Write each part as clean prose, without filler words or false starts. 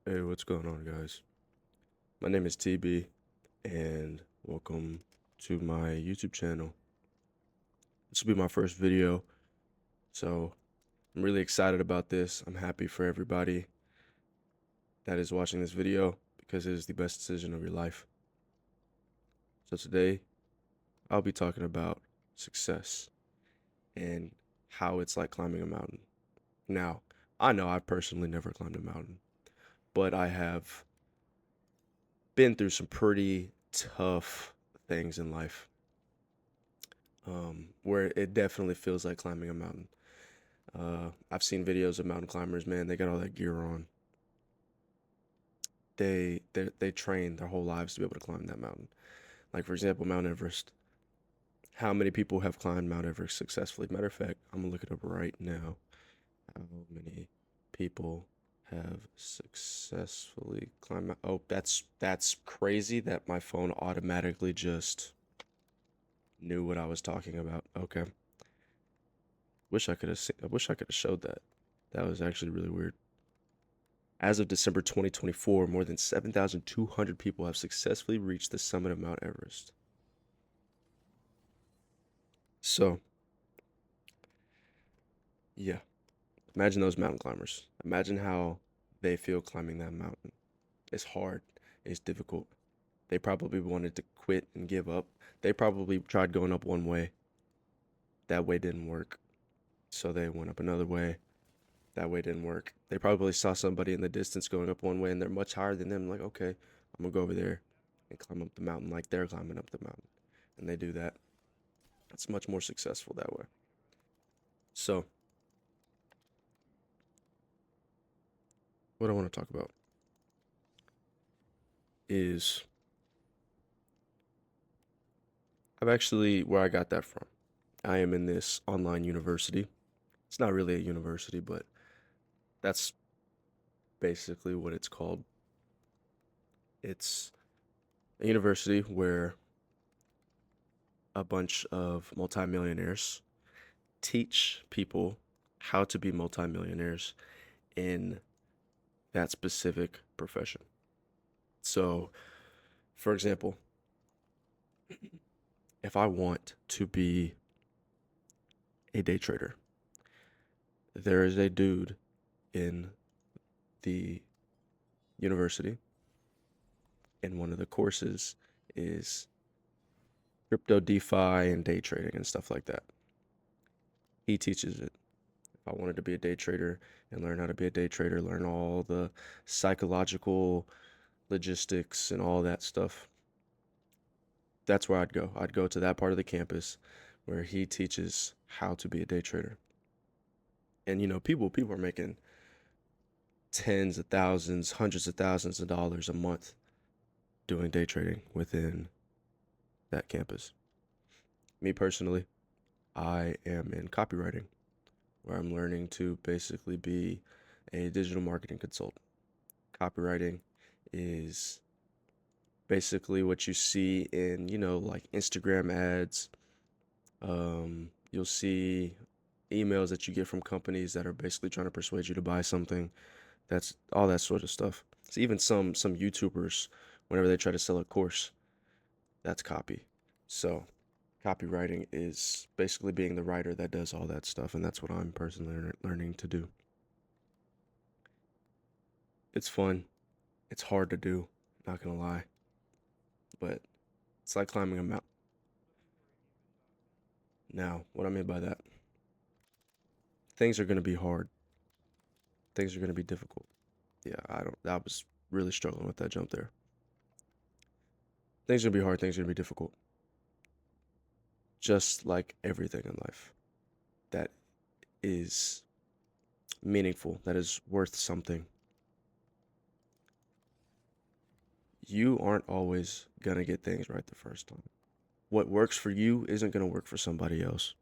Hey, what's going on, guys? My name is TB, and welcome to my YouTube channel. This will be my first video, so I'm really excited about this. I'm happy for everybody that is watching this video because it is the best decision of your life. So today, I'll be talking about success and how it's like climbing a mountain. Now, I know I've personally never climbed a mountain, but I have been through some pretty tough things in life. Where it definitely feels like climbing a mountain. I've seen videos of mountain climbers, man, they got all that gear on. They train their whole lives to be able to climb that mountain. Like for example, Mount Everest. How many people have climbed Mount Everest successfully? Matter of fact, I'm gonna look it up right now. How many people have successfully climbed? Oh, that's crazy that my phone automatically just knew what I was talking about. Okay. I wish I could have showed that. That was actually really weird. As of December 2024, more than 7,200 people have successfully reached the summit of Mount Everest. So, yeah, imagine those mountain climbers. Imagine how they feel climbing that mountain. It's hard, it's difficult. They probably wanted to quit and give up. They probably tried going up one way. That way didn't work. So they went up another way. That way didn't work. They probably saw somebody in the distance going up one way and they're much higher than them. Like, okay, I'm gonna go over there and climb up the mountain like they're climbing up the mountain. And they do that. It's much more successful that way. So, what I want to talk about is where I got that from. I am in this online university. It's not really a university, but that's basically what it's called. It's a university where a bunch of multimillionaires teach people how to be multimillionaires in that specific profession. So, for example, if I want to be a day trader, there is a dude in the university, and one of the courses is crypto, DeFi, and day trading and stuff like that. He teaches it. If I wanted to be a day trader and learn how to be a day trader, learn all the psychological logistics and all that stuff, that's where I'd go. I'd go to that part of the campus where he teaches how to be a day trader. And people are making tens of thousands, hundreds of thousands of dollars a month doing day trading within that campus. Me personally, I am in copywriting, where I'm learning to basically be a digital marketing consultant. Copywriting is basically what you see in, like Instagram ads. You'll see emails that you get from companies that are basically trying to persuade you to buy something. That's all that sort of stuff. So even some YouTubers, whenever they try to sell a course, that's copy. So copywriting is basically being the writer that does all that stuff, and that's what I'm personally learning to do. It's fun. It's hard to do, not gonna lie, but it's like climbing a mountain. Now, what I mean by that, things are gonna be hard. Things are gonna be difficult. Yeah, I was really struggling with that jump there. Things are gonna be hard. Things are gonna be difficult. Just like everything in life that is meaningful, that is worth something. You aren't always gonna get things right the first time. What works for you isn't gonna work for somebody else.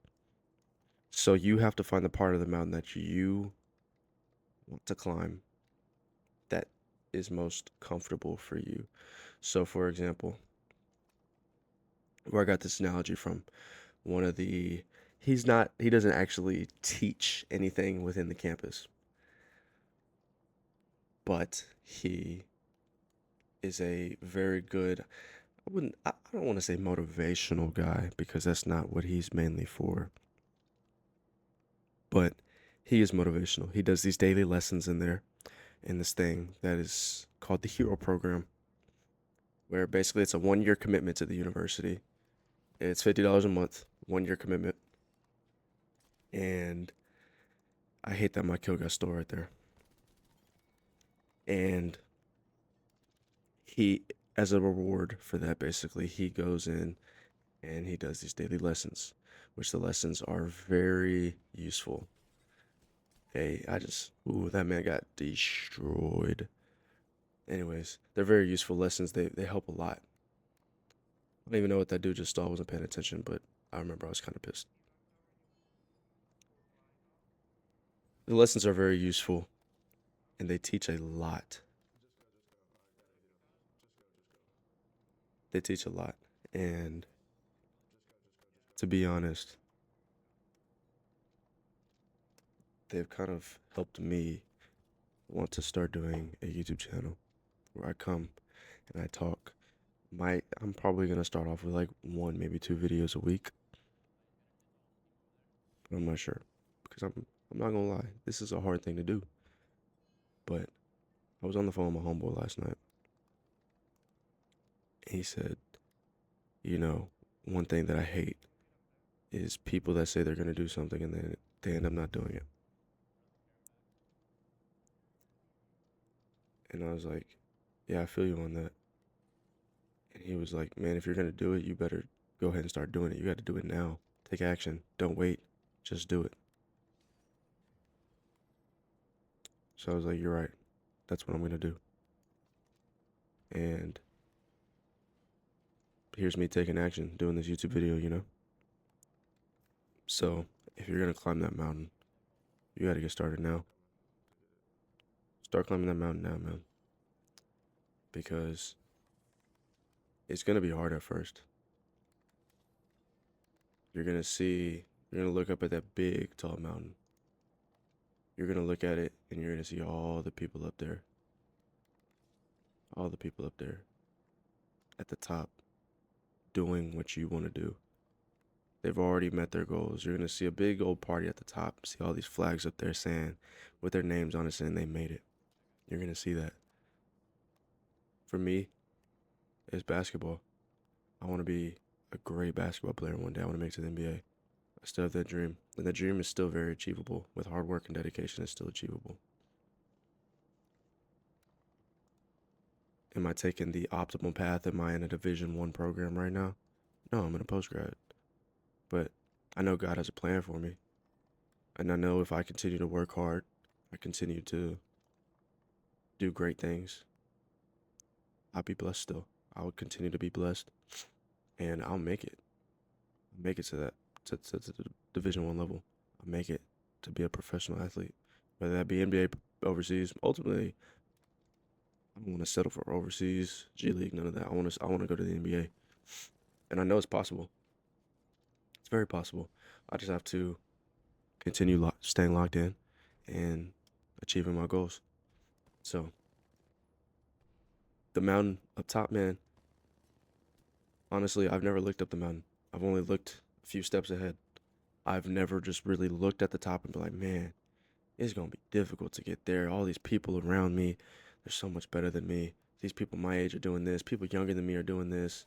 So you have to find the part of the mountain that you want to climb that is most comfortable for you. So, for example, where I got this analogy from, one of the he doesn't actually teach anything within the campus, but he is a very good, I don't want to say motivational guy because that's not what he's mainly for, but he is motivational. He does these daily lessons in there in this thing that is called the Hero Program, where basically it's a 1 year commitment to the university. It's $50 a month, 1 year commitment. And I hate that my kill got stole right there. And he, as a reward for that, basically, he goes in and he does these daily lessons, which the lessons are very useful. Hey, ooh, that man got destroyed. Anyways, they're very useful lessons. They help a lot. I don't even know what that dude just stole. I wasn't paying attention, but I remember I was kind of pissed. The lessons are very useful and they teach a lot. They teach a lot. And to be honest, they've kind of helped me want to start doing a YouTube channel where I come and I talk. I'm probably gonna start off with like one, maybe two videos a week, but I'm not sure because I'm not gonna lie, this is a hard thing to do. But I was on the phone with my homeboy last night, and he said, you know, one thing that I hate is people that say they're gonna do something and then they end up not doing it. And I was like, yeah, I feel you on that. And he was like, man, if you're gonna do it, you better go ahead and start doing it. You got to do it now. Take action. Don't wait. Just do it. So I was like, you're right. That's what I'm gonna do. And here's me taking action, doing this YouTube video, you know? So if you're gonna climb that mountain, you gotta get started now. Start climbing that mountain now, man. Because it's gonna be hard at first. You're gonna look up at that big, tall mountain. You're gonna look at it and you're gonna see all the people up there. All the people up there at the top doing what you wanna do. They've already met their goals. You're gonna see a big old party at the top. See all these flags up there saying, with their names on it, saying they made it. You're gonna see that. For me, it's basketball. I want to be a great basketball player one day. I want to make it to the NBA. I still have that dream, and that dream is still very achievable. With hard work and dedication, it's still achievable. Am I taking the optimal path? Am I in a Division I program right now? No, I'm in a postgrad. But I know God has a plan for me, and I know if I continue to work hard, I continue to do great things, I'll be blessed still. I will continue to be blessed, and I'll make it. Make it to that to the Division I level. I'll make it to be a professional athlete, whether that be NBA, overseas. Ultimately, I don't want to settle for overseas, G League, none of that. I want to go to the NBA, and I know it's possible. It's very possible. I just have to continue staying locked in and achieving my goals. So the mountain up top, man. Honestly, I've never looked up the mountain. I've only looked a few steps ahead. I've never just really looked at the top and be like, man, it's gonna be difficult to get there. All these people around me, they're so much better than me. These people my age are doing this. People younger than me are doing this.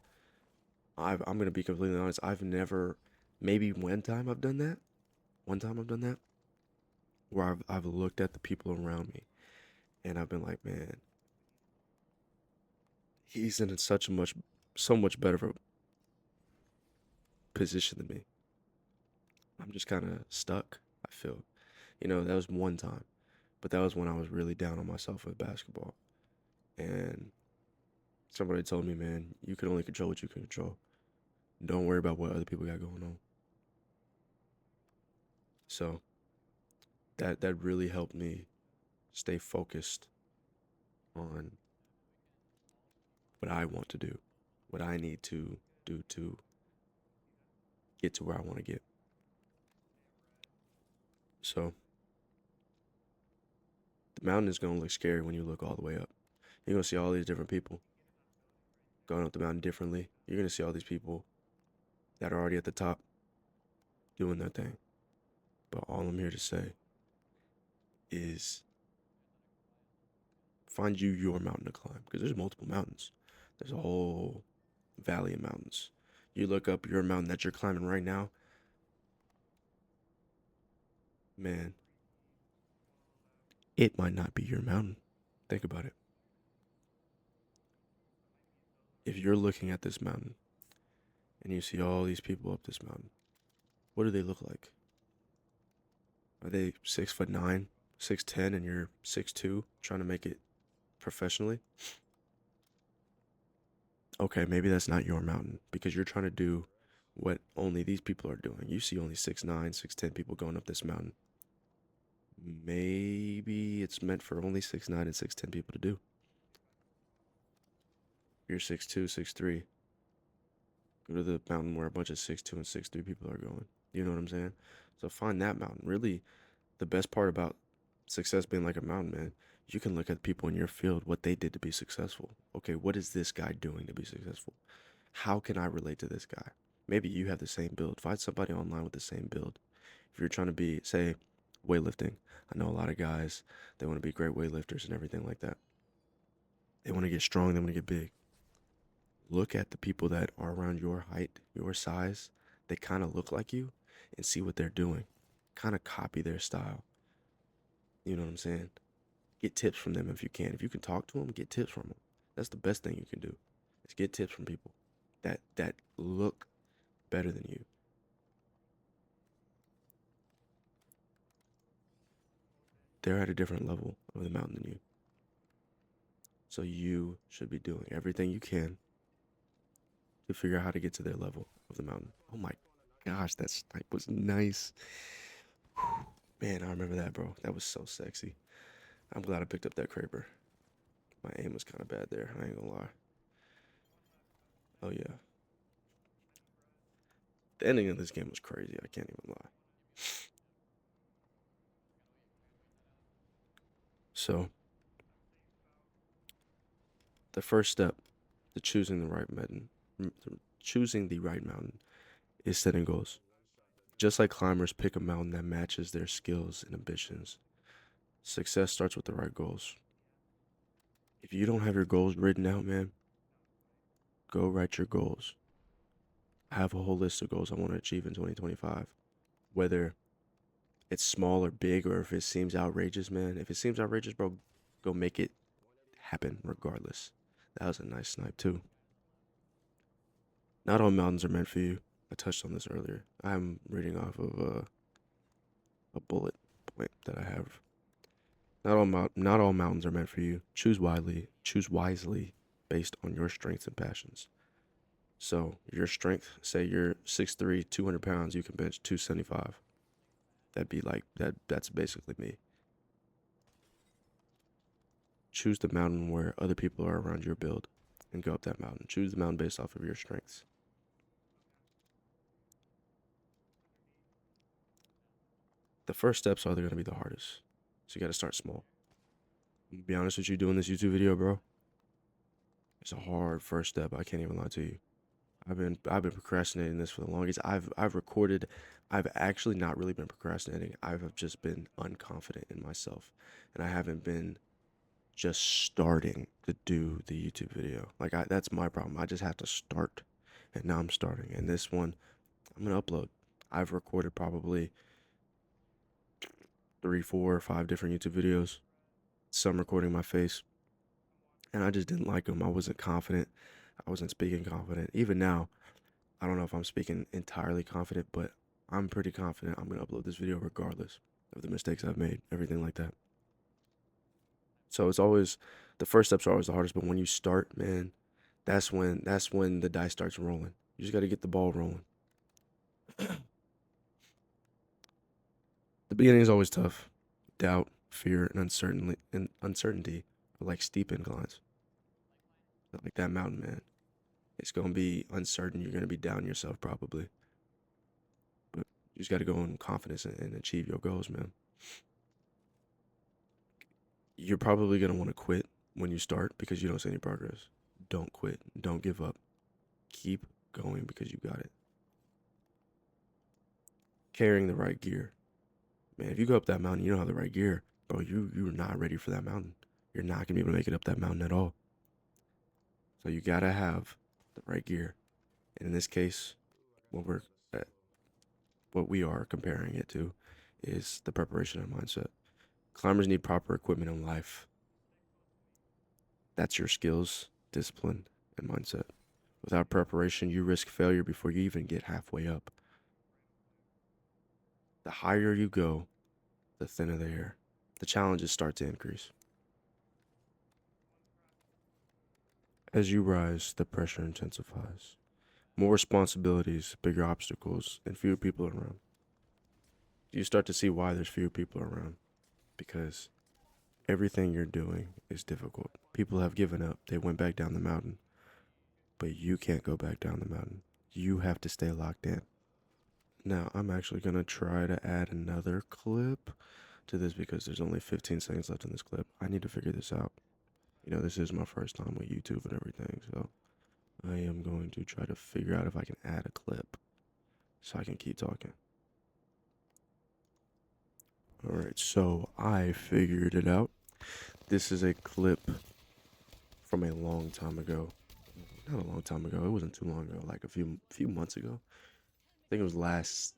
I'm gonna be completely honest. I've never, maybe one time I've done that. One time I've done that, where I've looked at the people around me, and I've been like, man, he's in so much better of a position than me. I'm just kind of stuck. I feel, that was one time, but that was when I was really down on myself with basketball, and somebody told me, man, you can only control what you can control. Don't worry about what other people got going on. So that really helped me stay focused on what I want to do, what I need to do to get to where I want to get. So The mountain is gonna look scary when you look all the way up. You're gonna see all these different people going up the mountain differently. You're gonna see all these people that are already at the top doing their thing. But all I'm here to say is find you your mountain to climb, because there's multiple mountains. There's a whole valley of mountains. You look up your mountain that you're climbing right now, man, it might not be your mountain. Think about it. If you're looking at this mountain and you see all these people up this mountain, what do they look like? Are they 6'9", 6'10", and you're 6'2", trying to make it professionally? Okay, maybe that's not your mountain because you're trying to do what only these people are doing. You see only 6'9", 6'10" people going up this mountain. Maybe it's meant for only 6'9" and 6'10" people to do. You're 6'2", 6'3". Go to the mountain where a bunch of 6'2" and 6'3" people are going. You know what I'm saying? So find that mountain. Really, the best part about success being like a mountain, man, you can look at people in your field, what they did to be successful. Okay, what is this guy doing to be successful? How can I relate to this guy? Maybe you have the same build. Find somebody online with the same build. If you're trying to be, say, weightlifting, I know a lot of guys, they want to be great weightlifters and everything like that. They want to get strong, they want to get big. Look at the people that are around your height, your size, they kind of look like you, and see what they're doing. Kind of copy their style. You know what I'm saying? Get tips from them if you can. If you can talk to them, get tips from them. That's the best thing you can do. Is get tips from people that look better than you. They're at a different level of the mountain than you. So you should be doing everything you can to figure out how to get to their level of the mountain. Oh my gosh, that snipe was nice. Whew. Man, I remember that, bro. That was so sexy. I'm glad I picked up that Kraber. My aim was kind of bad there. I ain't gonna lie. Oh yeah, the ending of this game was crazy. I can't even lie. So the first step to choosing the right mountain is setting goals. Just like climbers pick a mountain that matches their skills and ambitions, success starts with the right goals. If you don't have your goals written out, man, go write your goals. I have a whole list of goals I want to achieve in 2025. Whether it's small or big, or if it seems outrageous, man. If it seems outrageous, bro, go make it happen regardless. That was a nice snipe, too. Not all mountains are meant for you. I touched on this earlier. I'm reading off of a bullet point that I have. Not all mountains are meant for you. Choose wisely based on your strengths and passions. So your strength, say you're 6'3", 200 pounds, you can bench 275. That'd be like that. That's basically me. Choose the mountain where other people are around your build, and go up that mountain. Choose the mountain based off of your strengths. The first steps are they're gonna be the hardest, so you got to start small. To be honest with you, doing this YouTube video, bro, it's a hard first step. I can't even lie to you. I've been procrastinating this for the longest. I've recorded. I've actually not really been procrastinating. I've just been unconfident in myself, and I haven't been just starting to do the YouTube video. Like that's my problem. I just have to start, and now I'm starting. And this one, I'm gonna upload. I've recorded probably 3, 4, or 5 different YouTube videos. Some recording my face, and I just didn't like them. I wasn't confident. I wasn't speaking confident. Even now, I don't know if I'm speaking entirely confident, but I'm pretty confident I'm gonna upload this video regardless of the mistakes I've made, everything like that. So it's always the first steps are always the hardest, but when you start, man, that's when the dice starts rolling. You just got to get the ball rolling. The beginning is always tough. Doubt, fear, and uncertainty are like steep inclines. Like that mountain, man. It's gonna be uncertain. You're gonna be down yourself probably, but you just got to go in confidence and achieve your goals, man. You're probably going to want to quit when you start because you don't see any progress. Don't quit. Don't give up. Keep going because you got it. Carrying the right gear. Man, if you go up that mountain, you don't have the right gear, bro, you're not ready for that mountain. You're not going to be able to make it up that mountain at all. So you got to have the right gear. And in this case, what we're uh, what we are comparing it to is the preparation and mindset. Climbers need proper equipment in life. That's your skills, discipline, and mindset. Without preparation, you risk failure before you even get halfway up. The higher you go, the thinner the air. The challenges start to increase. As you rise, the pressure intensifies. More responsibilities, bigger obstacles, and fewer people around. You start to see why there's fewer people around. Because everything you're doing is difficult. People have given up. They went back down the mountain. But you can't go back down the mountain. You have to stay locked in. Now, I'm actually going to try to add another clip to this because there's only 15 seconds left in this clip. I need to figure this out. You know, this is my first time with YouTube and everything, so I am going to try to figure out if I can add a clip so I can keep talking. Alright, so I figured it out. This is a clip from a long time ago. Not a long time ago, it wasn't too long ago, like a few months ago. I think it was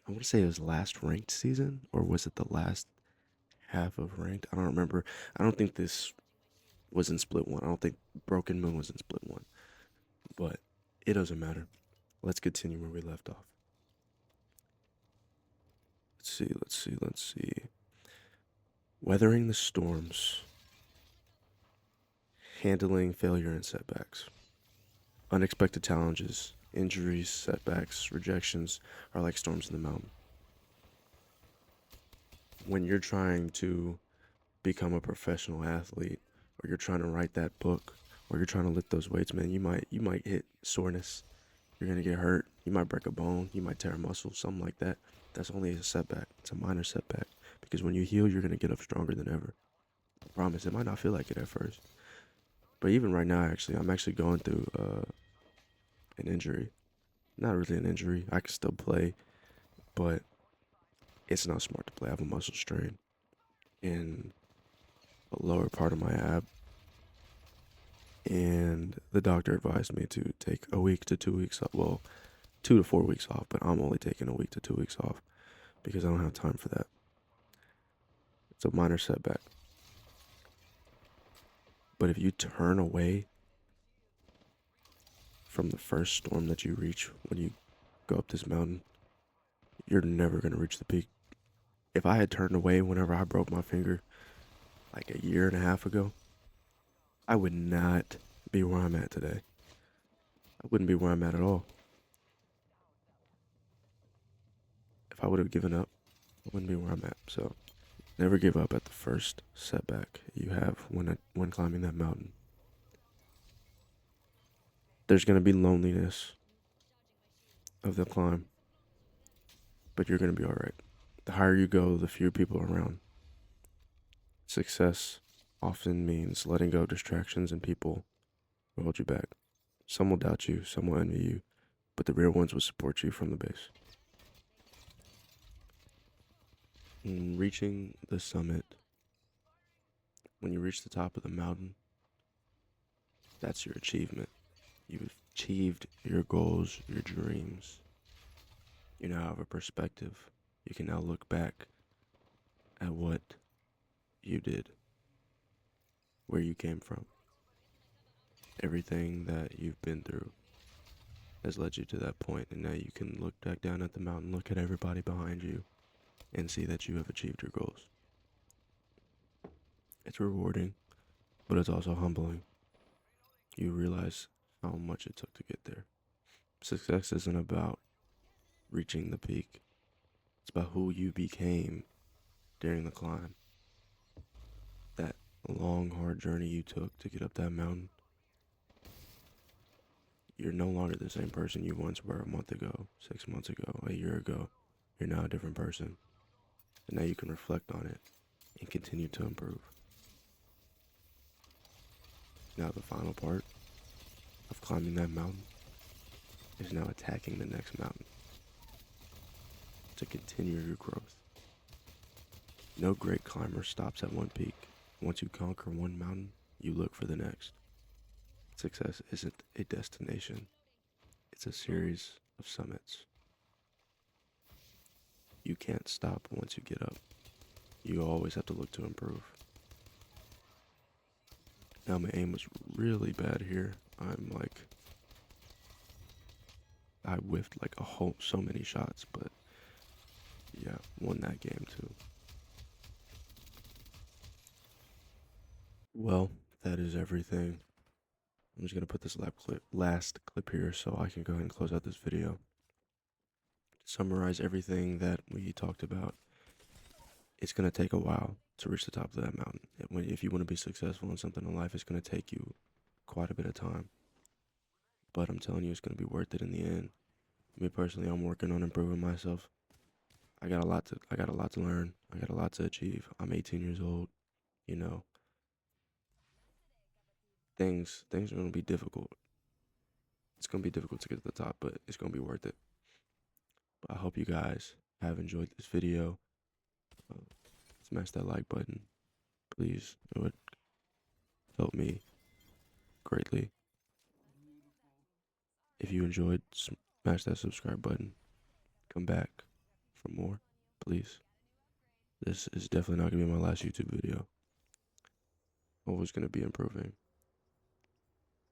I want to say it was last ranked season, or was it the last half of ranked? I don't remember. I don't think this was in split one. I don't think Broken Moon was in split one, but it doesn't matter. Let's continue where we left off. Let's see. Weathering the storms, handling failure and setbacks, unexpected challenges, injuries, setbacks, rejections are like storms in the mountain. When you're trying to become a professional athlete, or you're trying to write that book, or you're trying to lift those weights, man, you might hit soreness. You're gonna get hurt. You might break a bone. You might tear a muscle, something like that. That's only a setback. It's a minor setback because when you heal, you're gonna get up stronger than ever. I promise. It might not feel like it at first, but even right now, I'm actually going through an injury. Not really an injury. I can still play, but it's not smart to play. I have a muscle strain in the lower part of my ab, and the doctor advised me to take a week to 2 weeks off. Well, 2 to 4 weeks off, but I'm only taking a week to 2 weeks off because I don't have time for that. It's a minor setback. But if you turn away from the first storm that you reach when you go up this mountain, you're never going to reach the peak. If I had turned away whenever I broke my finger like a year and a half ago, I would not be where I'm at today. I wouldn't be where I'm at all. If I would have given up, I wouldn't be where I'm at. So never give up at the first setback you have when climbing that mountain. There's going to be loneliness of the climb, but you're going to be all right. The higher you go, the fewer people around. Success often means letting go of distractions and people who hold you back. Some will doubt you, some will envy you, but the real ones will support you from the base. Reaching the summit, when you reach the top of the mountain, that's your achievement. You've achieved your goals, your dreams. You now have a perspective. You can now look back at what you did, where you came from. Everything that you've been through has led you to that point, and now you can look back down at the mountain, look at everybody behind you, and see that you have achieved your goals. It's rewarding, but it's also humbling. You realize how much it took to get there. Success isn't about reaching the peak. It's about who you became during the climb. That long, hard journey you took to get up that mountain. You're no longer the same person you once were a month ago, 6 months ago, a year ago. You're now a different person. And now you can reflect on it and continue to improve. Now the final part of climbing that mountain is now attacking the next mountain to continue your growth. No great climber stops at one peak. Once you conquer one mountain, you look for the next. Success isn't a destination, it's a series of summits. You can't stop once you get up. You always have to look to improve. Now my aim was really bad here. I whiffed like so many shots, but yeah, won that game too. Well, that is everything. I'm just gonna put this last clip here so I can go ahead and close out this video. Summarize everything that we talked about. It's gonna take a while to reach the top of that mountain. If you want to be successful in something in life, it's gonna take you quite a bit of time. But I'm telling you, it's gonna be worth it in the end. Me personally, I'm working on improving myself. I got a lot to learn. I got a lot to achieve. I'm 18 years old. You know, things are gonna be difficult. It's gonna be difficult to get to the top, but it's gonna be worth it. But I hope you guys have enjoyed this video. Smash that like button, please. It would help me greatly. If you enjoyed, smash that subscribe button. Come back for more, please. This is definitely not gonna be my last YouTube video. Always gonna be improving.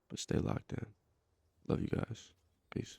But stay locked in. Love you guys. Peace.